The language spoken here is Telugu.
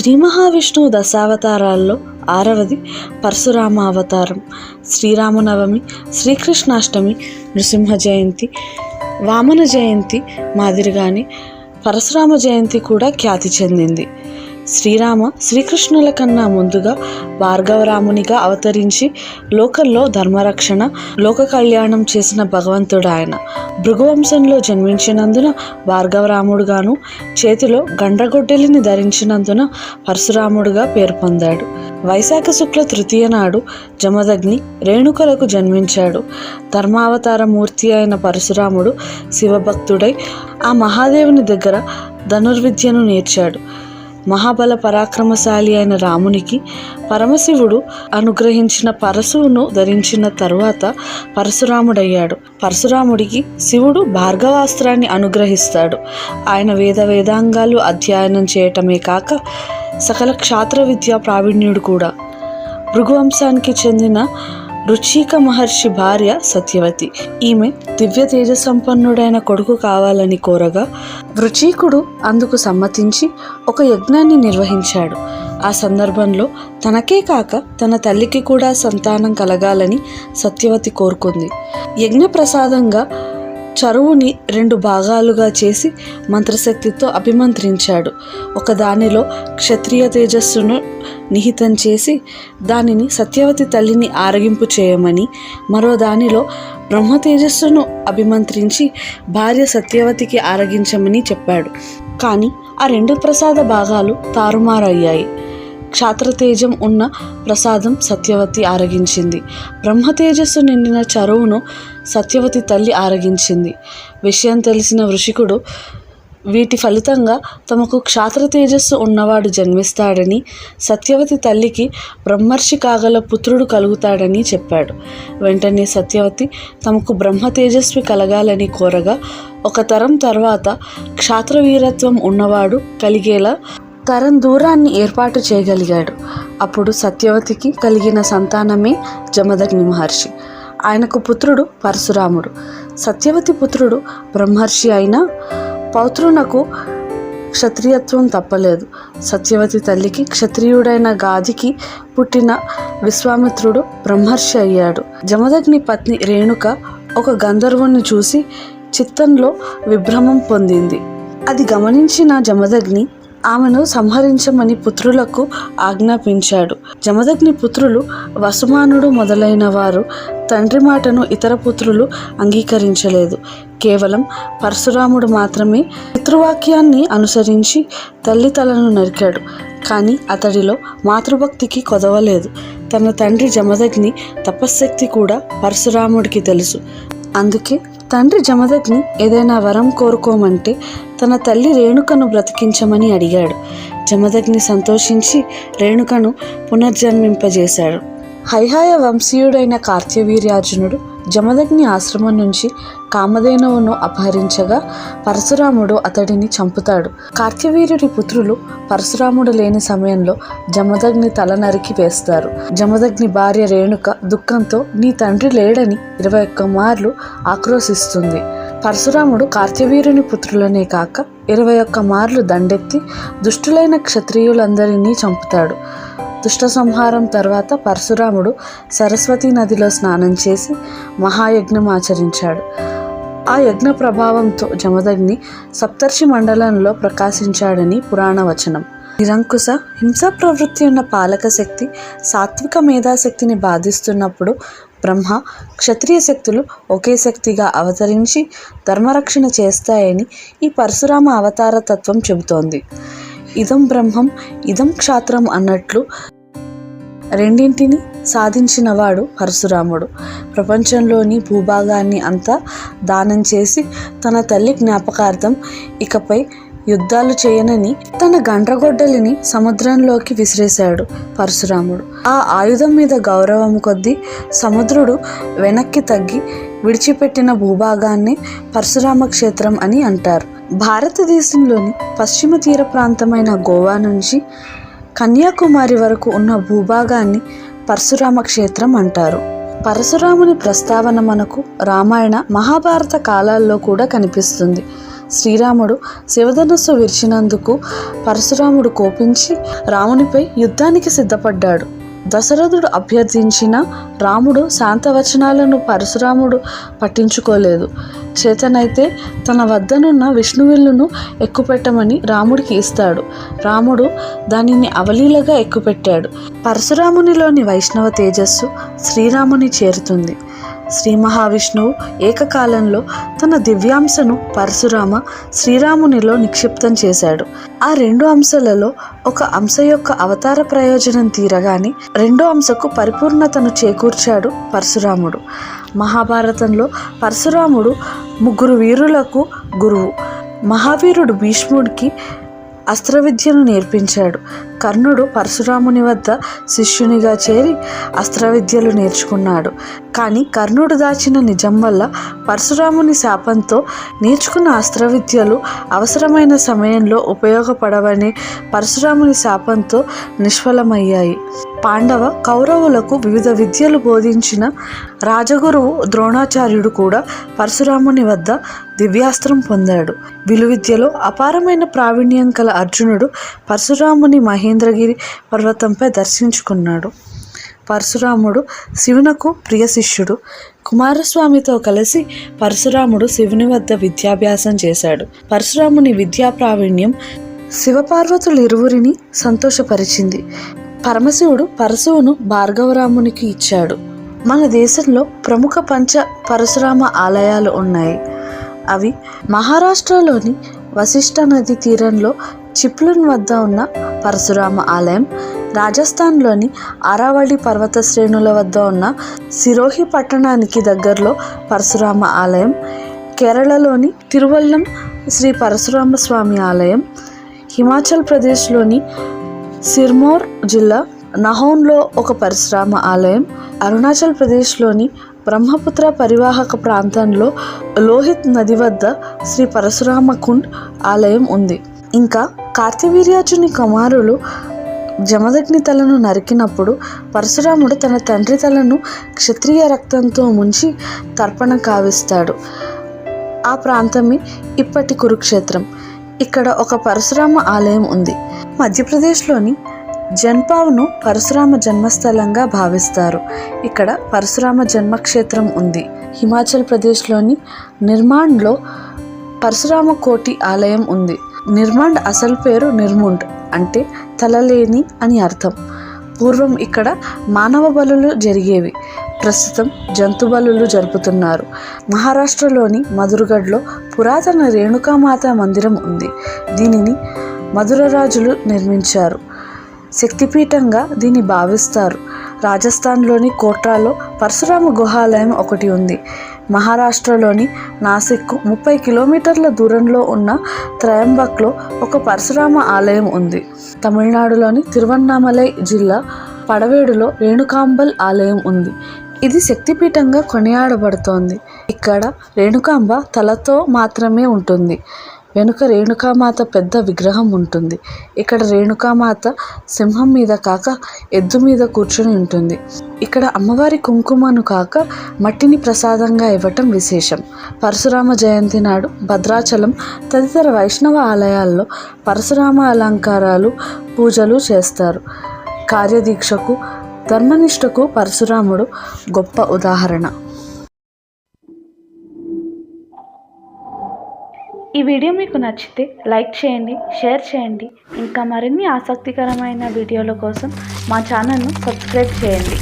శ్రీ మహావిష్ణువు దశావతారాల్లో 6వది పరశురామ అవతారం. శ్రీరామనవమి, శ్రీకృష్ణాష్టమి, నృసింహ జయంతి, వామన జయంతి మాదిరిగానే పరశురామ జయంతి కూడా ఖ్యాతి చెందింది. శ్రీకృష్ణుల కన్నా ముందుగా భార్గవరామునిగా అవతరించి లోకల్లో ధర్మరక్షణ, లోక కళ్యాణం చేసిన భగవంతుడు ఆయన. భృగువంశంలో జన్మించినందున భార్గవరాముడుగాను, చేతిలో గండ్రగొడ్డలిని ధరించినందున పరశురాముడుగా పేరు పొందాడు. వైశాఖ శుక్ల తృతీయ నాడు జమదగ్ని రేణుకలకు జన్మించాడు. ధర్మావతార మూర్తి అయిన పరశురాముడు శివభక్తుడై ఆ మహాదేవుని దగ్గర ధనుర్విద్యను నేర్చాడు. మహాబల పరాక్రమశాలి అయిన రామునికి పరమశివుడు అనుగ్రహించిన పరశువును ధరించిన తరువాత పరశురాముడయ్యాడు. పరశురాముడికి శివుడు భార్గవాస్త్రాన్ని అనుగ్రహిస్తాడు. ఆయన వేదాంగాలు అధ్యయనం చేయటమే కాక సకల క్షాత్ర విద్యా ప్రావీణ్యుడు కూడా. భృగువంశానికి చెందిన రుచిక మహర్షి భార్య సత్యవతి. ఈమె దివ్య తేజ సంపన్నుడైన కొడుకు కావాలని కోరగా వృచీకుడు అందుకు సమ్మతించి ఒక యజ్ఞాన్ని నిర్వహించాడు. ఆ సందర్భంలో తనకే కాక తన తల్లికి కూడా సంతానం కలగాలని సత్యవతి కోరుకుంది. యజ్ఞ ప్రసాదంగా చరువుని 2 భాగాలుగా చేసి మంత్రశక్తితో అభిమంత్రించాడు. ఒక దానిలో క్షత్రియ తేజస్సును నిహితం చేసి దానిని సత్యవతి తల్లిని ఆరగింపు చేయమని, మరో దానిలో బ్రహ్మ తేజస్సును అభిమంత్రించి భార్య సత్యవతికి ఆరగించమని చెప్పాడు. కానీ ఆ 2 ప్రసాద భాగాలు తారుమారయ్యాయి. క్షాత్రతేజం ఉన్న ప్రసాదం సత్యవతి ఆరగించింది. బ్రహ్మతేజస్సు నిండిన చరువును సత్యవతి తల్లి ఆరగించింది. విషయం తెలిసిన వృషికుడు వీటి ఫలితంగా తమకు క్షాత్ర తేజస్సు ఉన్నవాడు జన్మిస్తాడని, సత్యవతి తల్లికి బ్రహ్మర్షి కాగల పుత్రుడు కలుగుతాడని చెప్పాడు. వెంటనే సత్యవతి తమకు బ్రహ్మ తేజస్వి కలగాలని కోరగా ఒక తరం తర్వాత క్షాత్రవీరత్వం ఉన్నవాడు కలిగేలా తరం దూరాన్ని ఏర్పాటు చేయగలిగాడు. అప్పుడు సత్యవతికి కలిగిన సంతానమే జమదగ్ని మహర్షి. ఆయనకు పుత్రుడు పరశురాముడు. సత్యవతి పుత్రుడు బ్రహ్మర్షి అయినా పౌత్రునకు క్షత్రియత్వం తప్పలేదు. సత్యవతి తల్లికి క్షత్రియుడైన గాదికి పుట్టిన విశ్వామిత్రుడు బ్రహ్మర్షి అయ్యాడు. జమదగ్ని పత్ని రేణుక ఒక గంధర్వుని చూసి చిత్తంలో విభ్రమం పొందింది. అది గమనించిన జమదగ్ని ఆమెను సంహరించమని పుత్రులకు ఆజ్ఞాపించాడు. జమదగ్ని పుత్రులు వసుమానుడు మొదలైన వారు తండ్రి మాటను ఇతర పుత్రులు అంగీకరించలేదు. కేవలం పరశురాముడు మాత్రమే పితృవాక్యాన్ని అనుసరించి తల్లి తలను నరికాడు. కానీ అతడిలో మాతృభక్తికి కొదవలేదు. తన తండ్రి జమదగ్ని తపశ్శక్తి కూడా పరశురాముడికి తెలుసు. అందుకే తండ్రి జమదగ్ని ఏదైనా వరం కోరుకోమంటే తన తల్లి రేణుకను బ్రతికించమని అడిగాడు. జమదగ్ని సంతోషించి రేణుకను పునర్జన్మింపజేశాడు. హైహాయ వంశీయుడైన కార్త్యవీర్యార్జునుడు జమదగ్ని ఆశ్రమం నుంచి కామధేనువును అపహరించగా పరశురాముడు అతడిని చంపుతాడు. కార్త్యవీర్యుడి పుత్రులు పరశురాముడు లేని సమయంలో జమదగ్ని తల నరికి వేస్తారు. జమదగ్ని భార్య రేణుక దుఃఖంతో నీ తండ్రి లేడని 21 మార్లు ఆక్రోశిస్తుంది. పరశురాముడు కార్త్యవీర్యుని పుత్రులనే కాక 21 మార్లు దండెత్తి దుష్టులైన క్షత్రియులందరినీ చంపుతాడు. దుష్ట సంహారం తర్వాత పరశురాముడు సరస్వతీ నదిలో స్నానం చేసి మహాయజ్ఞం ఆచరించాడు. ఆ యజ్ఞ ప్రభావంతో జమదగ్ని సప్తర్షి మండలంలో ప్రకాశించాడని పురాణ వచనం. నిరంకుశ హింసా ప్రవృత్తి ఉన్న పాలక శక్తి సాత్విక మేధాశక్తిని బాధిస్తున్నప్పుడు బ్రహ్మ క్షత్రియ శక్తులు ఒకే శక్తిగా అవతరించి ధర్మరక్షణ చేస్తాయని ఈ పరశురామ అవతార తత్వం చెబుతోంది. ఇదం బ్రహ్మం ఇదం క్షాత్రం అన్నట్లు రెండింటిని సాధించినవాడు పరశురాముడు. ప్రపంచంలోని భూభాగాన్ని అంతా దానం చేసి తన తల్లి జ్ఞాపకార్థం ఇకపై యుద్ధాలు చేయనని తన గండ్రగొడ్డలిని సముద్రంలోకి విసిరేశాడు పరశురాముడు. ఆ ఆయుధం మీద గౌరవం కొద్దీ సముద్రుడు వెనక్కి తగ్గి విడిచిపెట్టిన భూభాగాన్ని పరశురామ క్షేత్రం అని అంటారు. భారతదేశంలోని పశ్చిమ తీర ప్రాంతమైన గోవా నుంచి కన్యాకుమారి వరకు ఉన్న భూభాగాన్ని పరశురామ క్షేత్రం అంటారు. పరశురాముని ప్రస్తావన మనకు రామాయణ మహాభారత కాలాల్లో కూడా కనిపిస్తుంది. శ్రీరాముడు శివధనుస్సు విరిచినందుకు పరశురాముడు కోపించి రామునిపై యుద్ధానికి సిద్ధపడ్డాడు. దశరథుడు అభ్యర్థించిన రాముడు శాంతవచనాలను పరశురాముడు పట్టించుకోలేదు. చేతనైతే తన వద్దనున్న విష్ణువిల్లును ఎక్కుపెట్టమని రాముడికి ఇస్తాడు. రాముడు దానిని అవలీలగా ఎక్కుపెట్టాడు. పరశురామునిలోని వైష్ణవ తేజస్సు శ్రీరాముని చేరుతుంది. శ్రీ మహావిష్ణువు ఏకకాలంలో తన దివ్యాంశను పరశురామ శ్రీరామునిలో నిక్షిప్తం చేశాడు. ఆ రెండు అంశాలలో ఒక అంశ యొక్క అవతార ప్రయోజనం తీరగానే రెండో అంశకు పరిపూర్ణతను చేకూర్చాడు పరశురాముడు. మహాభారతంలో పరశురాముడు 3 వీరులకు గురువు. మహావీరుడు భీష్ముడికి అస్త్రవిద్యను నేర్పించాడు. కర్ణుడు పరశురాముని వద్ద శిష్యునిగా చేరి అస్త్రవిద్యలు నేర్చుకున్నాడు. కానీ కర్ణుడు దాచిన నిజం వల్ల పరశురాముని శాపంతో నేర్చుకున్న అస్త్రవిద్యలు అవసరమైన సమయంలో ఉపయోగపడవని పరశురాముని శాపంతో నిష్ఫలమయ్యాయి. పాండవ కౌరవులకు వివిధ విద్యలు బోధించిన రాజగురువు ద్రోణాచార్యుడు కూడా పరశురాముని వద్ద దివ్యాస్త్రం పొందాడు. విలువిద్యలో అపారమైన ప్రావీణ్యం కల అర్జునుడు పరశురాముని మహేంద్రగిరి పర్వతంపై దర్శించుకున్నాడు. పరశురాముడు శివునకు ప్రియ శిష్యుడు. కుమారస్వామితో కలిసి పరశురాముడు శివుని వద్ద విద్యాభ్యాసం చేశాడు. పరశురాముని విద్యా ప్రావీణ్యం శివపార్వతులిరువురిని సంతోషపరిచింది. పరమశివుడు పరశువును భార్గవరామునికి ఇచ్చాడు. మన దేశంలో ప్రముఖ పంచ పరశురామ ఆలయాలు ఉన్నాయి. అవి మహారాష్ట్రలోని వశిష్ఠ నది తీరంలో చిప్లున్ వద్ద ఉన్న పరశురామ ఆలయం, రాజస్థాన్లోని ఆరావళి పర్వత శ్రేణుల వద్ద ఉన్న సిరోహి పట్టణానికి దగ్గరలో పరశురామ ఆలయం, కేరళలోని తిరువల్లం శ్రీ పరశురామ స్వామి ఆలయం, హిమాచల్ ప్రదేశ్లోని సిర్మౌర్ జిల్లా నహౌన్లో ఒక పరశురామ ఆలయం, అరుణాచల్ ప్రదేశ్లోని బ్రహ్మపుత్ర పరివాహక ప్రాంతంలో లోహిత్ నది వద్ద శ్రీ పరశురామ కుండ్ ఆలయం ఉంది. ఇంకా కార్తవీర్యార్జుని కుమారులు జమదగ్ని తలను నరికినప్పుడు పరశురాముడు తన తండ్రి తలను క్షత్రియ రక్తంతో ముంచి తర్పణ కావిస్తాడు. ఆ ప్రాంతమే ఇప్పటి కురుక్షేత్రం. ఇక్కడ ఒక పరశురామ ఆలయం ఉంది. మధ్యప్రదేశ్లోని జన్పావ్ను పరశురామ జన్మస్థలంగా భావిస్తారు. ఇక్కడ పరశురామ జన్మక్షేత్రం ఉంది. హిమాచల్ ప్రదేశ్లోని నిర్మాండ్లో పరశురామ కోటి ఆలయం ఉంది. నిర్మాండ్ అసలు పేరు నిర్ముండ్, అంటే తలలేని అని అర్థం. పూర్వం ఇక్కడ మానవ బలులు జరిగేవి. ప్రస్తుతం జంతు బలులు జరుపుతున్నారు. మహారాష్ట్రలోని మధురగఢ్లో పురాతన రేణుకామాత మందిరం ఉంది. దీనిని మధుర రాజులు నిర్మించారు. శక్తిపీఠంగా దీన్ని భావిస్తారు. రాజస్థాన్లోని కోట్రాలో పరశురామ గుహాలయం ఒకటి ఉంది. మహారాష్ట్రలోని నాసిక్కు 30 కిలోమీటర్ల దూరంలో ఉన్న త్రయంబక్లో ఒక పరశురామ ఆలయం ఉంది. తమిళనాడులోని తిరువన్నామలై జిల్లా పడవేడులో రేణుకాంబల్ ఆలయం ఉంది. ఇది శక్తిపీఠంగా కొనియాడబడుతోంది. ఇక్కడ రేణుకాంబ తలతో మాత్రమే ఉంటుంది. వెనుక రేణుకామాత పెద్ద విగ్రహం ఉంటుంది. ఇక్కడ రేణుకామాత సింహం మీద కాక ఎద్దు మీద కూర్చొని ఉంటుంది. ఇక్కడ అమ్మవారి కుంకుమను కాక మట్టిని ప్రసాదంగా ఇవ్వటం విశేషం. పరశురామ జయంతి నాడు భద్రాచలం తదితర వైష్ణవ ఆలయాల్లో పరశురామ అలంకారాలు, పూజలు చేస్తారు. కార్యదీక్షకు, ధర్మనిష్టకు పరశురాముడు గొప్ప ఉదాహరణ. ఈ వీడియో మీకు నచ్చితే లైక్ చేయండి, షేర్ చేయండి. ఇంకా మరిన్ని ఆసక్తికరమైన వీడియోల కోసం మా ఛానల్ను సబ్స్క్రైబ్ చేయండి.